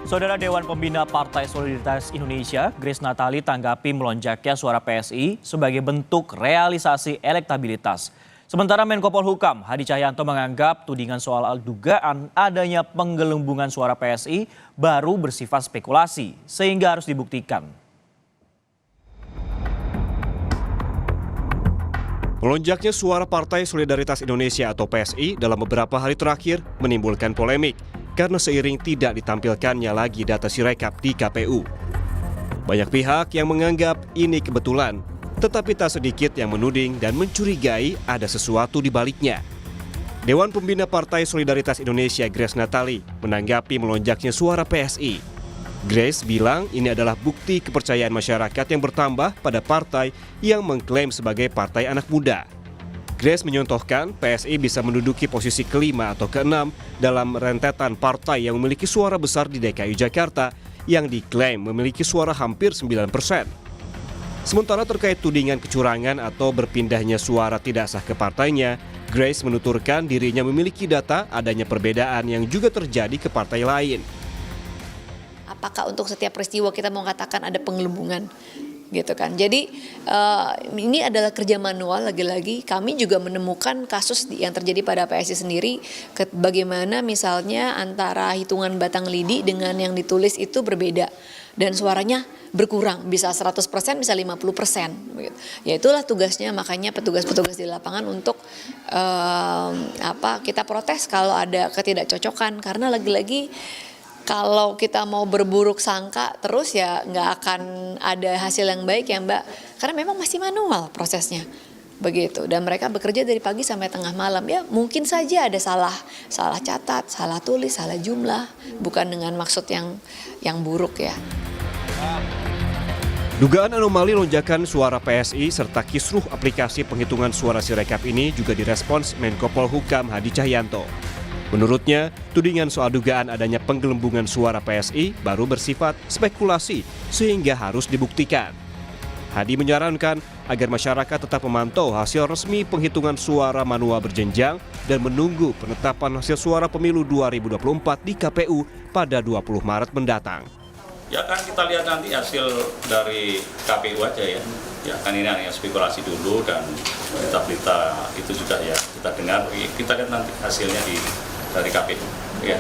Saudara Dewan Pembina Partai Solidaritas Indonesia, Grace Natali tanggapi melonjaknya suara PSI sebagai bentuk realisasi elektabilitas. Sementara Menko Polhukam Hadi Cahyanto menganggap tudingan soal dugaan adanya penggelembungan suara PSI baru bersifat spekulasi, sehingga harus dibuktikan. Melonjaknya suara Partai Solidaritas Indonesia atau PSI dalam beberapa hari terakhir menimbulkan polemik karena seiring tidak ditampilkannya lagi data Sirekap di KPU. Banyak pihak yang menganggap ini kebetulan, tetapi tak sedikit yang menuding dan mencurigai ada sesuatu di baliknya. Dewan Pembina Partai Solidaritas Indonesia Grace Natali menanggapi melonjaknya suara PSI. Grace bilang ini adalah bukti kepercayaan masyarakat yang bertambah pada partai yang mengklaim sebagai partai anak muda. Grace menyontohkan PSI bisa menduduki posisi kelima atau keenam dalam rentetan partai yang memiliki suara besar di DKI Jakarta yang diklaim memiliki suara hampir 9%. Sementara terkait tudingan kecurangan atau berpindahnya suara tidak sah ke partainya, Grace menuturkan dirinya memiliki data adanya perbedaan yang juga terjadi ke partai lain. Apakah untuk setiap peristiwa kita mau katakan ada penggelembungan? Gitu kan. Jadi ini adalah kerja manual, lagi-lagi kami juga menemukan kasus yang terjadi pada PSI sendiri, bagaimana misalnya antara hitungan batang lidi dengan yang ditulis itu berbeda dan suaranya berkurang, bisa 100% bisa 50%. Ya itulah tugasnya, makanya petugas-petugas di lapangan untuk kita protes kalau ada ketidakcocokan, karena lagi-lagi kalau kita mau berburuk sangka terus ya nggak akan ada hasil yang baik ya Mbak. Karena memang masih manual prosesnya. Begitu. Dan mereka bekerja dari pagi sampai tengah malam. Ya mungkin saja ada salah catat, salah tulis, salah jumlah. Bukan dengan maksud yang buruk ya. Dugaan anomali lonjakan suara PSI serta kisruh aplikasi penghitungan suara Sirekap ini juga direspons Menko Polhukam Hadi Cahyanto. Menurutnya, tudingan soal dugaan adanya penggelembungan suara PSI baru bersifat spekulasi sehingga harus dibuktikan. Hadi menyarankan agar masyarakat tetap memantau hasil resmi penghitungan suara manual berjenjang dan menunggu penetapan hasil suara pemilu 2024 di KPU pada 20 Maret mendatang. Ya kan kita lihat nanti hasil dari KPU aja ya. Ya kan ini hanya spekulasi dulu dan berita-berita itu juga ya kita dengar. Kita lihat nanti hasilnya dari KPU ya.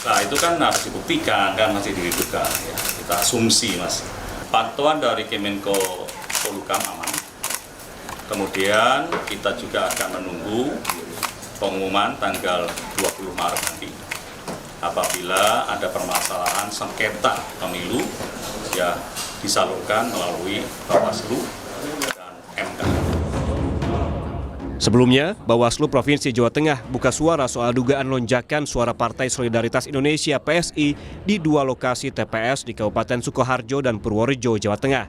Nah itu kan harus dibuktikan, kan masih diduga ya. Kita asumsi Mas. Pantauan dari Kemenko Polhukam aman. Kemudian kita juga akan menunggu pengumuman tanggal 20 Maret nanti. Apabila ada permasalahan sengketa pemilu ya disalurkan melalui Bawaslu dan MK. Sebelumnya, Bawaslu Provinsi Jawa Tengah buka suara soal dugaan lonjakan suara Partai Solidaritas Indonesia PSI di dua lokasi TPS di Kabupaten Sukoharjo dan Purworejo, Jawa Tengah.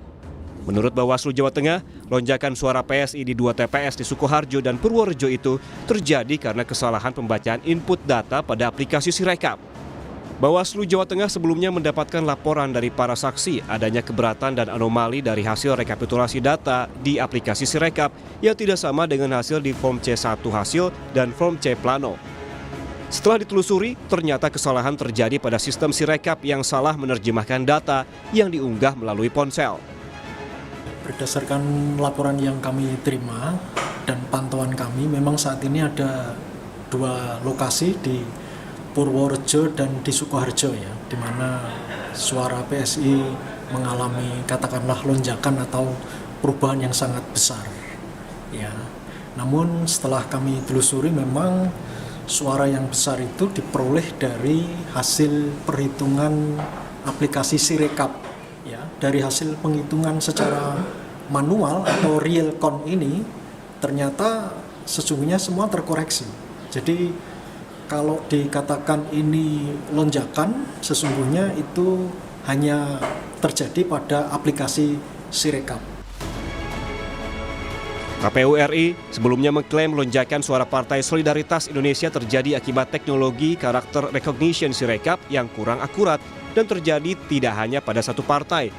Menurut Bawaslu Jawa Tengah, lonjakan suara PSI di dua TPS di Sukoharjo dan Purworejo itu terjadi karena kesalahan pembacaan input data pada aplikasi Sirekap. Bawaslu Jawa Tengah sebelumnya mendapatkan laporan dari para saksi adanya keberatan dan anomali dari hasil rekapitulasi data di aplikasi Sirekap yang tidak sama dengan hasil di form C1 hasil dan form C plano. Setelah ditelusuri, ternyata kesalahan terjadi pada sistem Sirekap yang salah menerjemahkan data yang diunggah melalui ponsel. Berdasarkan laporan yang kami terima dan pantauan kami, memang saat ini ada dua lokasi di Purworejo dan di Sukoharjo ya, di mana suara PSI mengalami katakanlah lonjakan atau perubahan yang sangat besar. Ya. Namun setelah kami telusuri memang suara yang besar itu diperoleh dari hasil perhitungan aplikasi Sirekap. Ya, dari hasil penghitungan secara manual atau real count ini ternyata sesungguhnya semua terkoreksi. Jadi kalau dikatakan ini lonjakan, sesungguhnya itu hanya terjadi pada aplikasi Sirekap. KPU RI sebelumnya mengklaim lonjakan suara Partai Solidaritas Indonesia terjadi akibat teknologi karakter recognition Sirekap yang kurang akurat dan terjadi tidak hanya pada satu partai.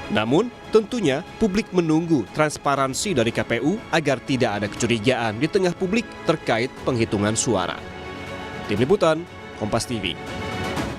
Namun, tentunya publik menunggu transparansi dari KPU agar tidak ada kecurigaan di tengah publik terkait penghitungan suara. Tim Liputan, Kompas TV.